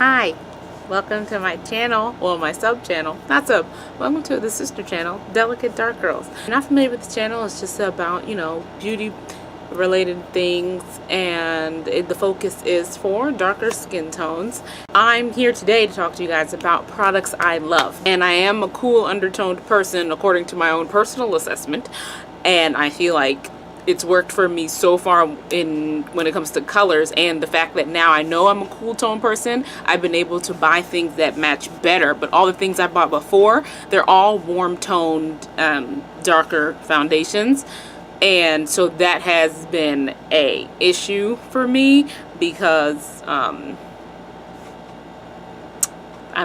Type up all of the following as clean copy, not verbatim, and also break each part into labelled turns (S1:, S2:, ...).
S1: Hi, welcome to my channel, well, my sub channel, not sub, welcome to the sister channel, Delicate Dark Girls. If you're not familiar with the channel, it's just about, beauty related things, and the focus is for darker skin tones. I'm here today to talk to you guys about products I love, and I am a cool undertoned person according to my own personal assessment, and I feel like it's worked for me so far when it comes to colors, and the fact that now I know I'm a cool tone person, I've been able to buy things that match better. But all the things I bought before, they're all warm toned darker foundations, and so that has been a issue for me because I'm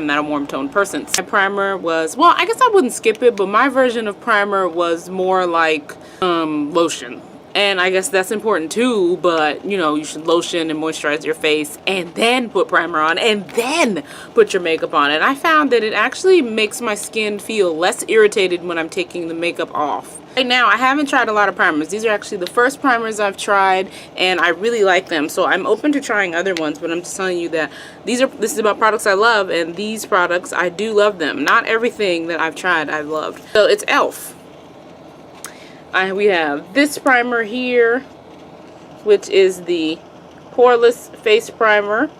S1: not a warm toned person. My primer was, well, I guess I wouldn't skip it, but my version of primer was more like lotion. And I guess that's important too, but you should lotion and moisturize your face and then put primer on and then put your makeup on. And I found that it actually makes my skin feel less irritated when I'm taking the makeup off. Right now, I haven't tried a lot of primers. These are actually the first primers I've tried, and I really like them. So I'm open to trying other ones, but I'm just telling you that this is about products I love, and these products, I do love them. Not everything that I've tried I've loved. So it's e.l.f. We have this primer here, which is the Poreless Face Primer.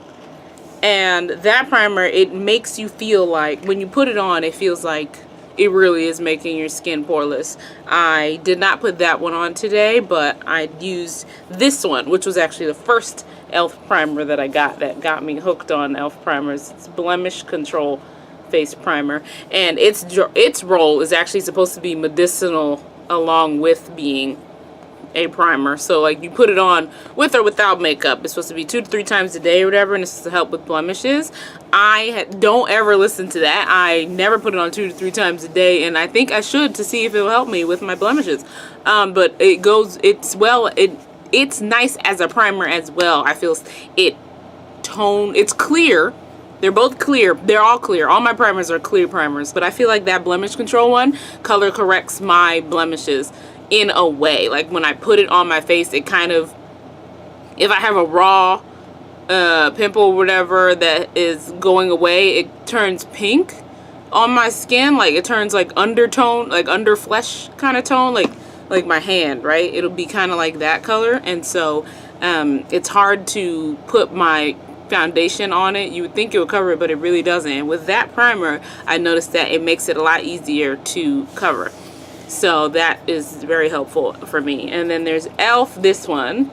S1: And that primer, it makes you feel like, when you put it on, it feels like it really is making your skin poreless. I did not put that one on today, but I used this one, which was actually the first e.l.f. primer that I got that got me hooked on e.l.f. primers. It's Blemish Control Face Primer, and its role is actually supposed to be medicinal along with being a primer. So like you put it on with or without makeup. It's supposed to be 2 to 3 times a day or whatever, and it's to help with blemishes. I don't ever listen to that. I never put it on 2 to 3 times a day, and I think I should to see if it will help me with my blemishes. But it's nice as a primer as well. I feel it's clear. They're both clear. They're all clear. All my primers are clear primers, but I feel like that blemish control one color corrects my blemishes in a way. Like when I put it on my face, it kind of, if I have a raw pimple or whatever that is going away, it turns pink on my skin. Like it turns like undertone, like under flesh kind of tone, like my hand, right? It'll be kind of like that color. And so it's hard to put my foundation on it. You would think it would cover it, but it really doesn't. And with that primer, I noticed that it makes it a lot easier to cover. So that is very helpful for me. And then there's e.l.f. this one.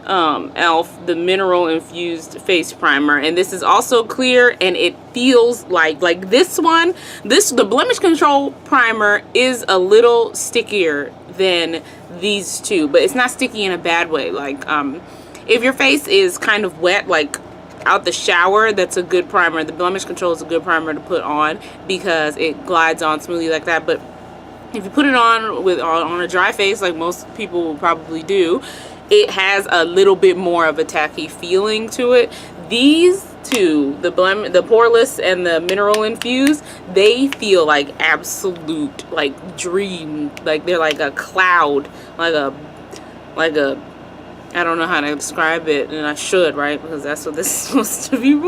S1: e.l.f. the Mineral Infused Face Primer. And this is also clear, and it feels like this one, the Blemish Control Primer is a little stickier than these two, but it's not sticky in a bad way. Like, if your face is kind of wet, like out the shower, that's a good primer. The Blemish Control is a good primer to put on because it glides on smoothly like that. But if you put it on a dry face, like most people will probably do, it has a little bit more of a tacky feeling to it. These two, the Poreless and the Mineral Infused, they feel like absolute, like dream, like they're like a cloud, like a I don't know how to describe it, and I should, right? Because that's what this is supposed to be.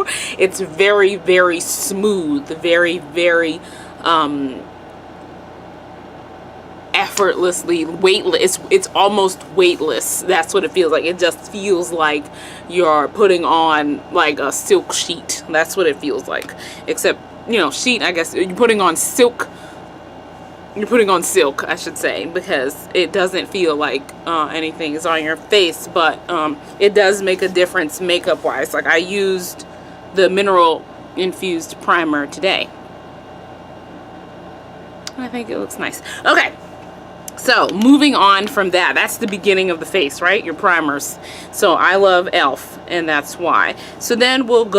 S1: It's very, very smooth, very, very effortlessly weightless. It's almost weightless. That's what it feels like. It just feels like you're putting on like a silk sheet. That's what it feels like. Except, sheet, I guess you're putting on silk. You're putting on silk, I should say, because it doesn't feel like anything is on your face, but it does make a difference makeup wise. Like I used the Mineral Infused Primer today. I think it looks nice. Okay. So moving on from that's the beginning of the face, right? Your primers. So I love e.l.f. and that's why. So then we'll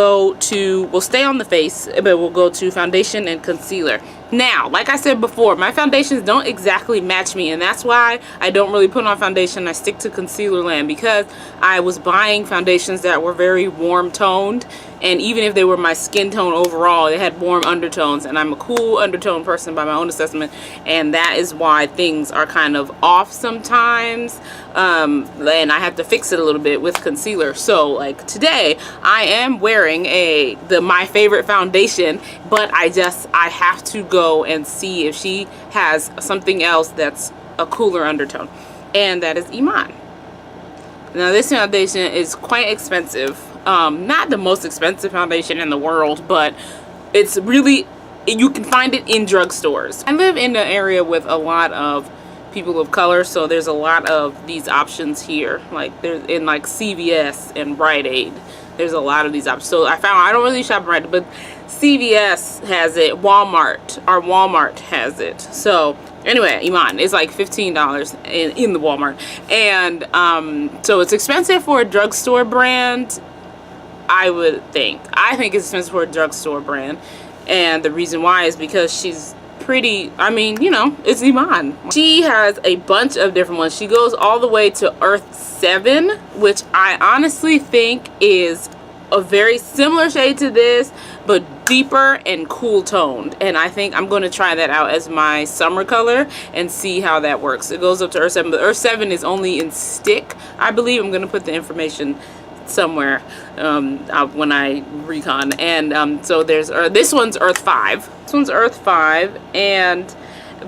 S1: stay on the face, but we'll go to foundation and concealer. Now, like I said before, my foundations don't exactly match me, and that's why I don't really put on foundation. I stick to concealer land because I was buying foundations that were very warm toned, and even if they were my skin tone overall, they had warm undertones, and I'm a cool undertone person by my own assessment, and that is why things are kind of off sometimes, and I have to fix it a little bit with concealer. So like today I am wearing my favorite foundation, but I have to go and see if she has something else that's a cooler undertone, and that is Iman. Now this foundation is quite expensive. Not the most expensive foundation in the world, but it's really, you can find it in drugstores. I live in an area with a lot of people of color, so there's a lot of these options here. Like there's in like CVS and Rite Aid, there's a lot of these options. So I don't really shop at Rite Aid, but CVS has it, Walmart has it. So anyway, Iman is like $15 in the Walmart, and so it's expensive for a drugstore brand. I think it's expensive for a drugstore brand, and the reason why is because she's pretty. I mean, you know, it's Iman. She has a bunch of different ones. She goes all the way to Earth 7, which I honestly think is a very similar shade to this, but deeper and cool toned, and I think I'm going to try that out as my summer color and see how that works. It goes up to Earth 7, but Earth 7 is only in stick, I believe. I'm going to put the information somewhere when I recon. And so there's this one's Earth 5. This one's Earth 5, and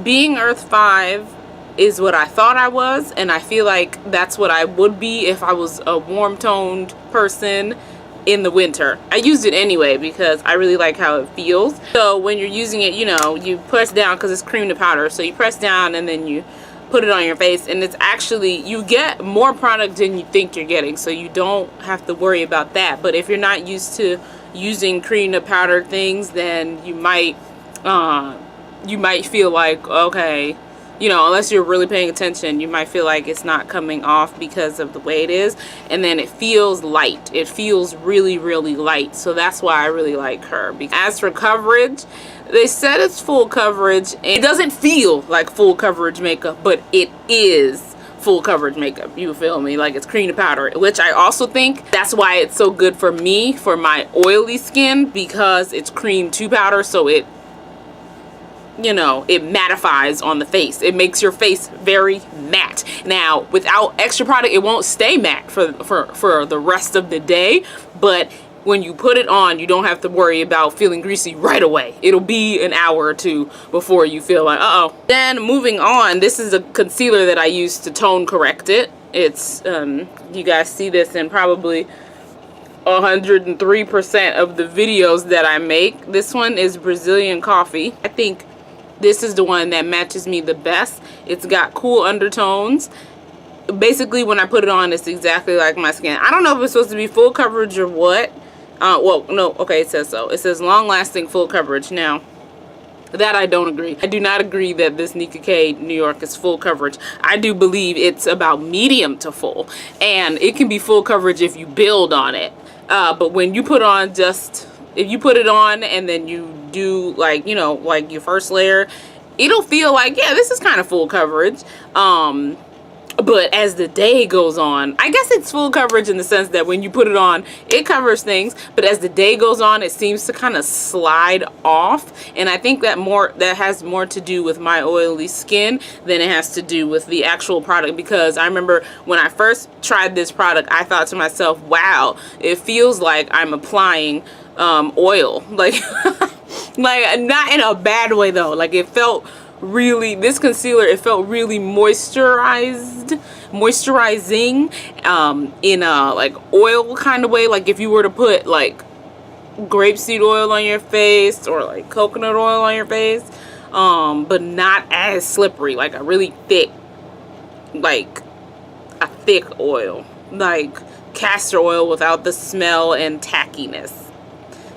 S1: being Earth 5 is what I thought I was, and I feel like that's what I would be if I was a warm toned person in the winter. I used it anyway because I really like how it feels. So when you're using it, you know, you press down because it's cream to powder, so you press down and then you put it on your face, and it's actually, you get more product than you think you're getting, so you don't have to worry about that. But if you're not used to using cream to powder things, then you might feel like, okay, you know, unless you're really paying attention, you might feel like it's not coming off because of the way it is. And then it feels light. It feels really, really light. So that's why I really like her. As for coverage, they said it's full coverage. It doesn't feel like full coverage makeup, but it is full coverage makeup. You feel me? Like it's cream to powder, which I also think that's why it's so good for me, for my oily skin, because it's cream to powder. So it, you know, it mattifies on the face. It makes your face very matte. Now, without extra product, it won't stay matte for the rest of the day, but when you put it on, you don't have to worry about feeling greasy right away. It'll be an hour or two before you feel like, uh-oh. Then moving on, this is a concealer that I use to tone correct it. It's, you guys see this in probably 103% of the videos that I make. This one is Brazilian Coffee. I think this is the one that matches me the best. It's got cool undertones. Basically, when I put it on, it's exactly like my skin. I don't know if it's supposed to be full coverage or what. Well, no, okay, it says so. It says long-lasting full coverage. Now, that I don't agree. I do not agree that this Nicka K New York is full coverage. I do believe it's about medium to full. And it can be full coverage if you build on it. But when you put on just, if you put it on and then you do like, you know, like your first layer, it'll feel like, yeah, this is kind of full coverage. But as the day goes on, I guess it's full coverage in the sense that when you put it on, it covers things. But as the day goes on, it seems to kind of slide off. And I think that has more to do with my oily skin than it has to do with the actual product. Because I remember when I first tried this product, I thought to myself, wow, it feels like I'm applying oil. Like, like not in a bad way though. Like it felt really, this concealer, it felt really moisturizing in a like oil kind of way. Like if you were to put like grapeseed oil on your face or like coconut oil on your face, but not as slippery, like a really thick, like a thick oil, like castor oil without the smell and tackiness.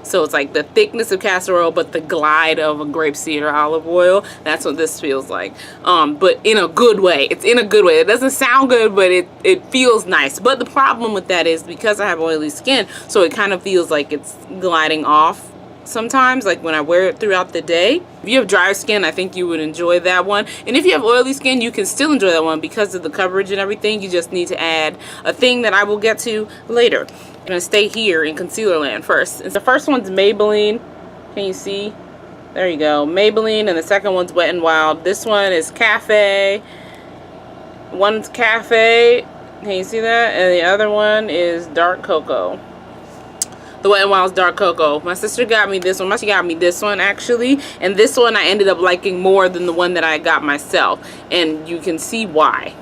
S1: So it's like the thickness of castor oil, but the glide of a grapeseed or olive oil. That's what this feels like. But in a good way. It's in a good way. It doesn't sound good, but it feels nice. But the problem with that is because I have oily skin, so it kind of feels like it's gliding off sometimes, like when I wear it throughout the day. If you have dry skin, I think you would enjoy that one. And if you have oily skin, you can still enjoy that one because of the coverage and everything. You just need to add a thing that I will get to later. I'm gonna stay here in concealer land first. The first one's Maybelline. Can you see? There you go. Maybelline, and the second one's Wet n Wild. This one is Cafe. One's Cafe. Can you see that? And the other one is Dark Cocoa. The Wet n Wild's Dark Cocoa. My sister got me this one. She got me this one actually. And this one I ended up liking more than the one that I got myself. And you can see why.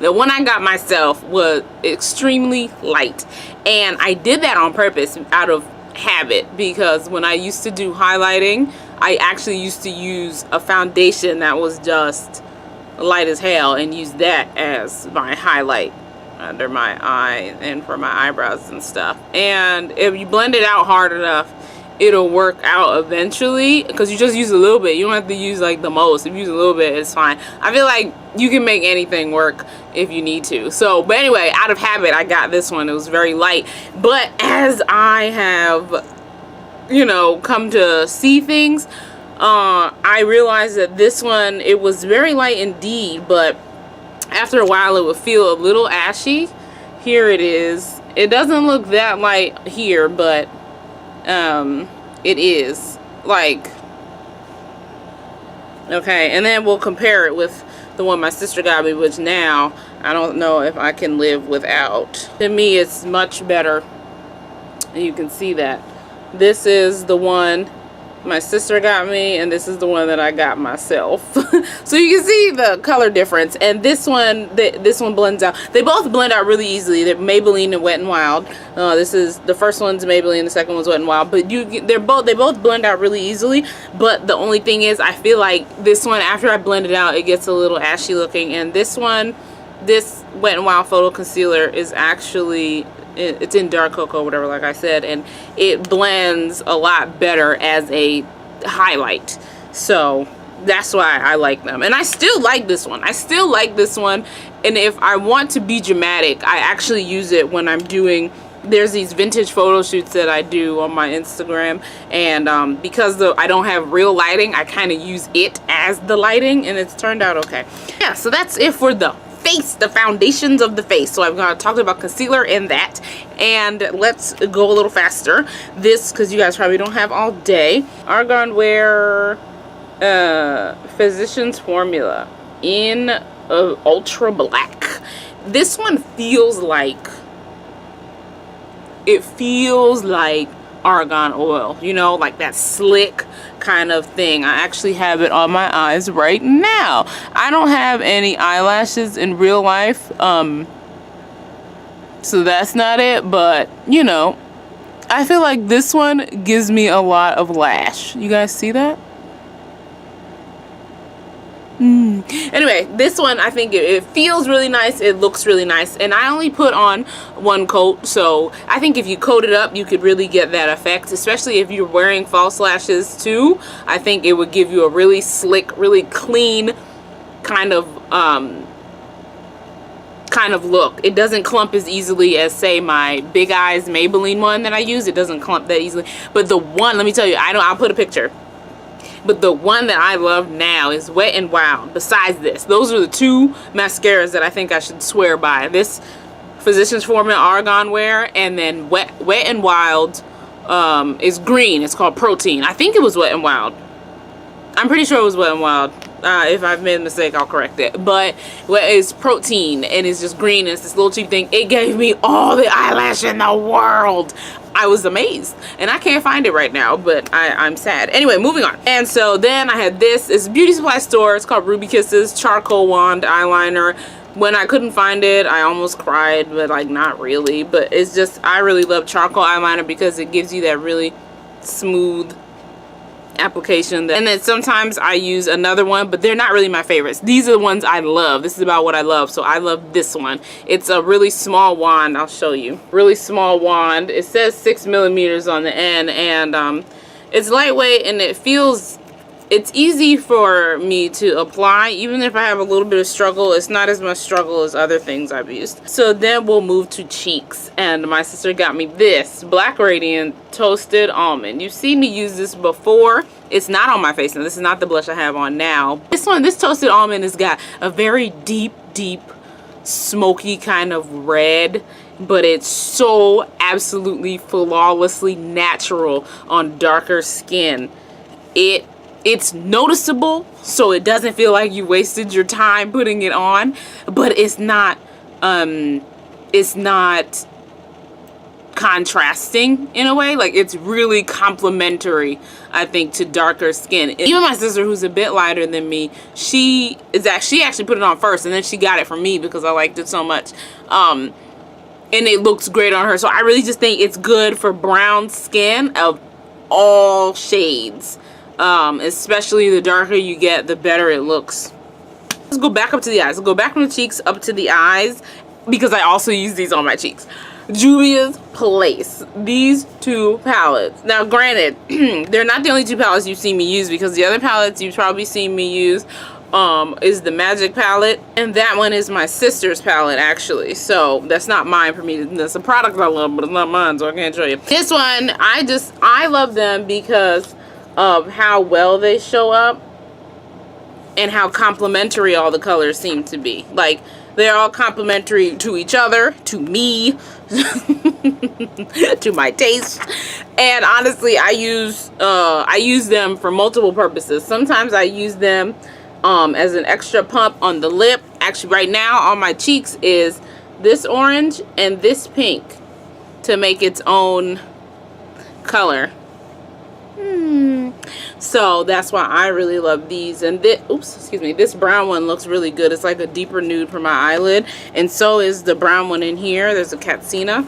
S1: The one I got myself was extremely light. And I did that on purpose out of habit. Because when I used to do highlighting, I actually used to use a foundation that was just light as hell. And use that as my highlight under my eye and for my eyebrows and stuff. And if you blend it out hard enough, it'll work out eventually, because you just use a little bit. You don't have to use like the most. If you use a little bit, it's fine. I feel like you can make anything work if you need to. So, but anyway, out of habit, I got this one. It was very light. But as I have, you know, come to see things, I realized that this one, it was very light indeed, but after a while it would feel a little ashy. Here it is. It doesn't look that light here, but it is like, okay. And then we'll compare it with the one my sister got me, which now I don't know if I can live without. To me, it's much better, and you can see that this is the one my sister got me, and this is the one that I got myself. So you can see the color difference. And this one blends out. They both blend out really easily. They're Maybelline and Wet n Wild. This is the first one's Maybelline, the second one's Wet n Wild. But they both blend out really easily. But the only thing is, I feel like this one, after I blend it out, it gets a little ashy looking. And this one, this Wet n Wild Photo Concealer is actually, it's in Dark Cocoa, whatever, like I said, and it blends a lot better as a highlight. So that's why I like them. And I still like this one. And if I want to be dramatic, I actually use it when I'm doing, there's these vintage photo shoots that I do on my Instagram, and because I don't have real lighting, I kind of use it as the lighting, and it's turned out okay. Yeah, so that's it for the face, the foundations of the face. So I'm going to talk about concealer and that, and let's go a little faster. This, because you guys probably don't have all day, Argan Wear Physicians Formula in Ultra Black. This one feels like, it feels like argan oil, you know, like that slick kind of thing. I actually have it on my eyes right now. I don't have any eyelashes in real life, so that's not it, but you know, I feel like this one gives me a lot of lash. You guys see that? Anyway, this one, I think it feels really nice, it looks really nice, and I only put on one coat, so I think if you coat it up, you could really get that effect, especially if you're wearing false lashes too. I think it would give you a really slick, really clean kind of look. It doesn't clump as easily as, say, my Big Eyes Maybelline one that I use. It doesn't clump that easily, but the one, let me tell you, I'll put a picture. But the one that I love now is Wet n Wild. Besides this, those are the two mascaras that I think I should swear by. This Physicians Formula Argan Wear, and then Wet n Wild is green. It's called Protein. I think it was Wet n Wild. I'm pretty sure it was Wet n Wild. If I've made a mistake, I'll correct it. But it's Protein, and it's just green, and it's this little cheap thing. It gave me all the eyelash in the world. I was amazed, and I can't find it right now, but I'm sad. Anyway, moving on. And so then I had this. It's a beauty supply store. It's called Ruby Kisses Charcoal Wand Eyeliner. When I couldn't find it, I almost cried, but like not really. But it's just, I really love charcoal eyeliner because it gives you that really smooth application. And then sometimes I use another one, but they're not really my favorites. These are the ones I love. This is about what I love, so I love this one. It's a really small wand. I'll show you. Really small wand. It says 6 millimeters on the end, and it's lightweight, and it's easy for me to apply. Even if I have a little bit of struggle, it's not as much struggle as other things I've used. So then we'll move to cheeks, and my sister got me this Black Radiant Toasted Almond. You've seen me use this before. It's not on my face now. This is not the blush I have on now. This Toasted Almond has got a very deep smoky kind of red, but it's so absolutely flawlessly natural on darker skin. It's noticeable, so it doesn't feel like you wasted your time putting it on, but it's not it's not contrasting in a way. Like, it's really complementary, I think, to darker skin. Even my sister, who's a bit lighter than me, she actually put it on first, and then she got it from me because I liked it so much. And it looks great on her. So I really just think it's good for brown skin of all shades. Especially the darker you get, the better it looks. Let's go back up to the eyes. Let's go back from the cheeks up to the eyes, because I also use these on my cheeks. Juvia's Place. These two palettes. Now, granted, they're not the only two palettes you've seen me use, because the other palettes you've probably seen me use is the Magic palette, and that one is my sister's palette, actually. So that's not mine for me. That's a product I love, but it's not mine, so I can't show you. This one, I love them because of how well they show up and how complementary all the colors seem to be. Like, they're all complementary to each other, to me, to my taste. And honestly, I use them for multiple purposes. Sometimes I use them as an extra pump on the lip. Actually, right now on my cheeks is this orange and this pink to make its own color. So that's why I really love these. And this brown one looks really good. It's like a deeper nude for my eyelid, and so is the brown one in here. There's a Katsina.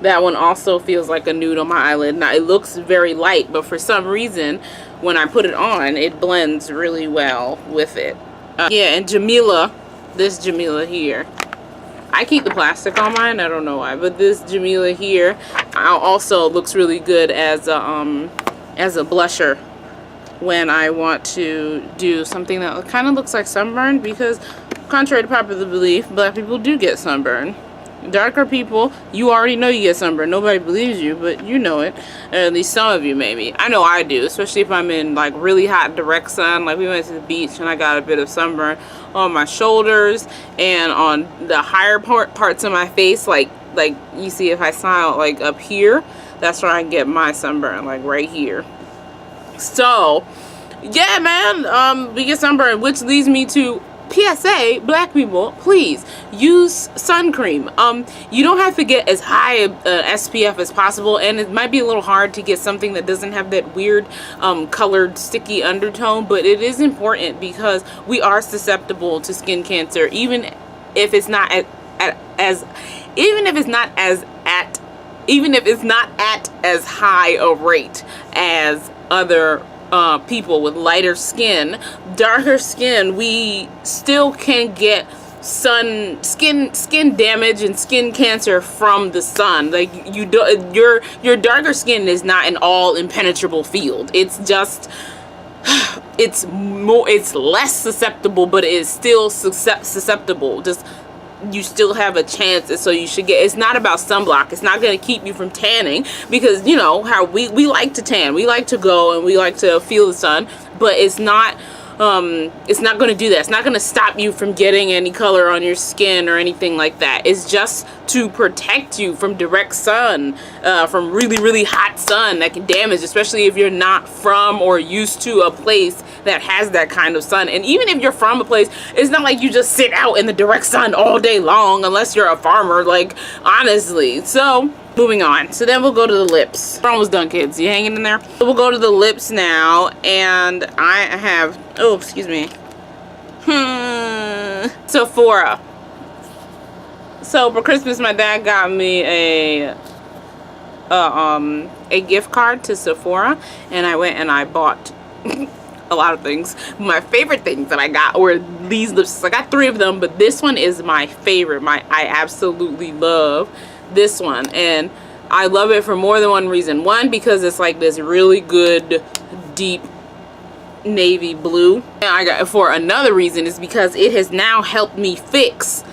S1: That one also feels like a nude on my eyelid. Now, it looks very light, but for some reason when I put it on, it blends really well with it. Yeah, and Jamila, this Jamila here, I keep the plastic on mine, I don't know why, but this Jamila here also looks really good as a blusher when I want to do something that kind of looks like sunburn, because contrary to popular belief, black people do get sunburn. Darker people, you already know you get sunburn. Nobody believes you, but you know it. Or at least some of you, maybe. I know I do, especially if I'm in like really hot direct sun. Like, we went to the beach and I got a bit of sunburn on my shoulders and on the higher parts of my face. Like you see, if I smile like up here, that's where I get my sunburn, like right here. So yeah, man, we get sunburn, which leads me to PSA, black people, please use sun cream. You don't have to get as high SPF as possible, and it might be a little hard to get something that doesn't have that weird colored sticky undertone, but it is important because we are susceptible to skin cancer, even if it's not at as high a rate as other people with lighter skin. Darker skin, we still can get skin damage and skin cancer from the sun. Like, your darker skin is not an all impenetrable field. It's just it's less susceptible, but it is still susceptible. Just, you still have a chance, and so you should get. It's not about sunblock. It's not going to keep you from tanning, because you know how we like to tan. We like to go and we like to feel the sun, but it's not going to do that. It's not going to stop you from getting any color on your skin or anything like that. It's just to protect you from direct sun, from really, really hot sun that can damage, especially if you're not from or used to a place that has that kind of sun. And even if you're from a place, it's not like you just sit out in the direct sun all day long, unless you're a farmer, like, honestly. So moving on. So then we'll go to the lips. We're almost done, kids. You hanging in there? So we'll go to the lips now, and I have, oh, excuse me, Sephora. So for Christmas, my dad got me a gift card to Sephora, and I went and I bought a lot of things. My favorite things that I got were these lipsticks. I got 3 of them, but this one is my favorite. I absolutely love this one, and I love it for more than one reason. One, because it's like this really good deep navy blue, and I got, for another reason, is because it has now helped me fix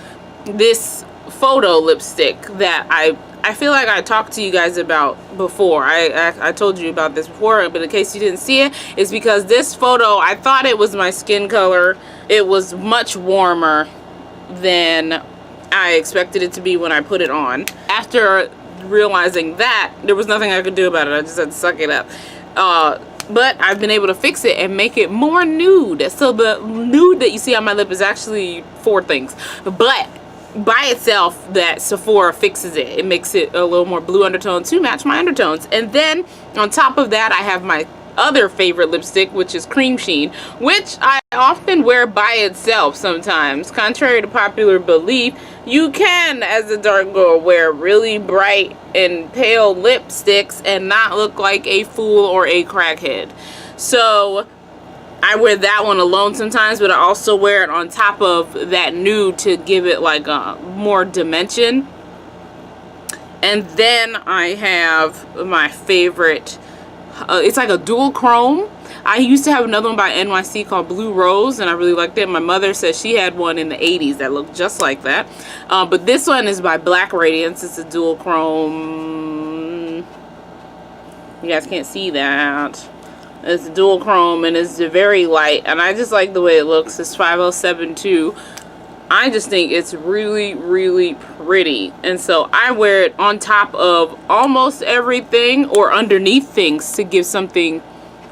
S1: this photo lipstick that I feel like I talked to you guys about before. I told you about this before, but in case you didn't see it, it's because this photo, I thought it was my skin color. It was much warmer than I expected it to be when I put it on. After realizing that, there was nothing I could do about it. I just had to suck it up. but I've been able to fix it and make it more nude. So the nude that you see on my lip is actually 4 things, but by itself, that Sephora fixes it. It makes it a little more blue undertone to match my undertones. And then on top of that, I have my other favorite lipstick, which is Cream Sheen, which I often wear by itself sometimes. Contrary to popular belief, you can, as a dark girl, wear really bright and pale lipsticks and not look like a fool or a crackhead. So I wear that one alone sometimes, but I also wear it on top of that nude to give it like a more dimension. And then I have my favorite, it's like a dual chrome. I used to have another one by NYC called Blue Rose, and I really liked it. My mother said she had one in the 80s that looked just like that. But this one is by Black Radiance. It's a dual chrome. You guys can't see that. It's dual chrome and it's very light, and I just like the way it looks. It's 5072. I just think it's really, really pretty, and so I wear it on top of almost everything or underneath things to give something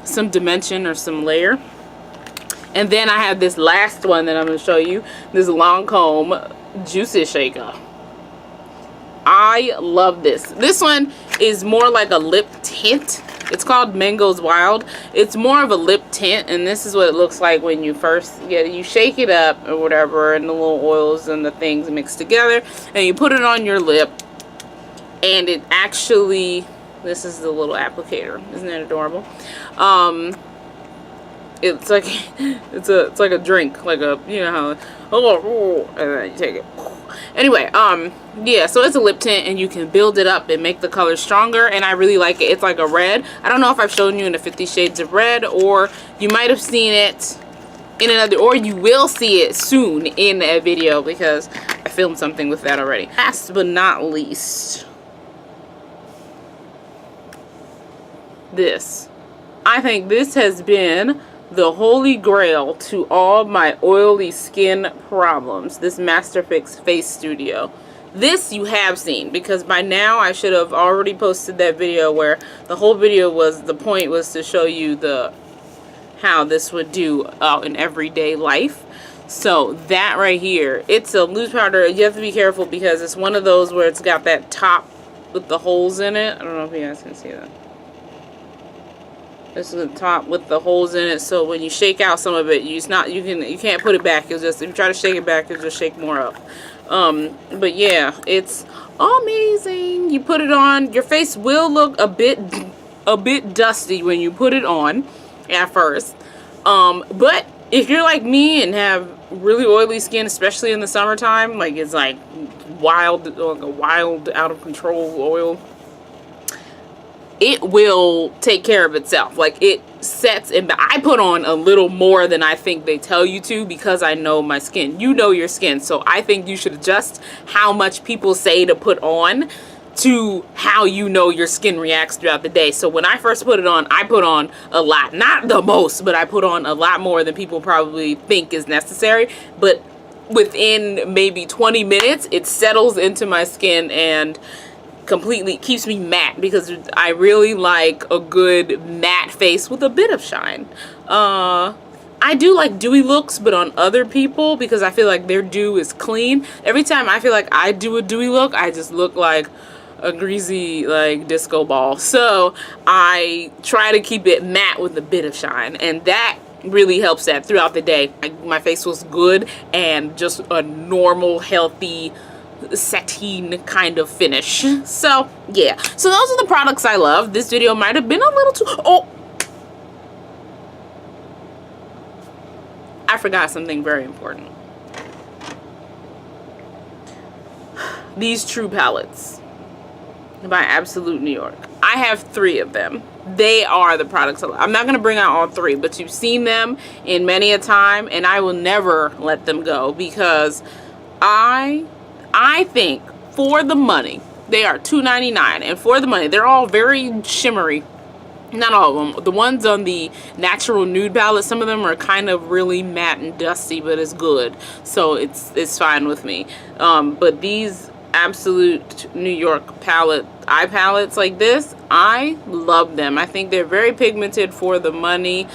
S1: some dimension or some layer. And then I have this last one that I'm going to show you, this Lancome Juicy Shaker. I love this. This one is more like a lip tint. It's called Mangoes Wild. It's more of a lip tint, and this is what it looks like when you first get it. You shake it up or whatever, and the little oils and the things mix together, and you put it on your lip, and it actually, this is the little applicator. Isn't that adorable? It's like it's like a drink, like a, you know how, and then you take it. Anyway, yeah, so it's a lip tint, and you can build it up and make the color stronger, and I really like it. It's like a red. I don't know if I've shown you in the 50 Shades of Red, or you might have seen it in another, or you will see it soon in a video, because I filmed something with that already. Last but not least, this. I think this has been the holy grail to all my oily skin problems. This Masterfix Face Studio. This you have seen, because by now I should have already posted that video where the whole video was, the point was to show you the how this would do out in everyday life. So that right here, it's a loose powder. You have to be careful because it's one of those where it's got that top with the holes in it. I don't know if you guys can see that. This is the top with the holes in it, so when you shake out some of it, you can't put it back. You'll just, if you try to shake it back, it'll just shake more up. But yeah, it's amazing. You put it on, your face will look a bit dusty when you put it on at first. But if you're like me and have really oily skin, especially in the summertime, like it's like wild, like a wild, out of control oil, it will take care of itself. Like it sets, and I put on a little more than I think they tell you to, because I know my skin. You know your skin, so I think you should adjust how much people say to put on to how you know your skin reacts throughout the day. So when I first put it on, I put on a lot, not the most, but I put on a lot more than people probably think is necessary. But within maybe 20 minutes, it settles into my skin and completely keeps me matte, because I really like a good matte face with a bit of shine. I do like dewy looks, but on other people, because I feel like their dew is clean. Every time I feel like I do a dewy look, I just look like a greasy like disco ball. So I try to keep it matte with a bit of shine, and that really helps that throughout the day. My face was good and just a normal, healthy, sateen kind of finish. So yeah, so those are the products I love. This video might have been a little too, I forgot something very important. These True palettes by Absolute New York. I have 3 of them. They are the products I love. I'm not going to bring out all 3, but you've seen them in many a time, and I will never let them go, because I think for the money, they are $2.99, and for the money, they're all very shimmery. Not all of them. The ones on the natural nude palette, some of them are kind of really matte and dusty, but it's good. So it's fine with me. But these Absolute New York palette eye palettes like this, I love them. I think they're very pigmented for the money.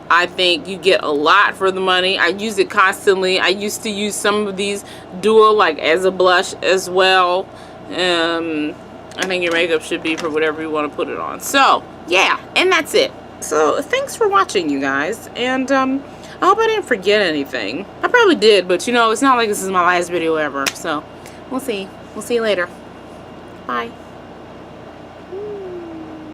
S1: I think you get a lot for the money. I use it constantly. I used to use some of these dual like as a blush as well. I think your makeup should be for whatever you want to put it on. So yeah, and that's it. So thanks for watching, you guys, and I hope I didn't forget anything. I probably did, but you know, it's not like this is my last video ever, so we'll see. We'll see you later. Bye.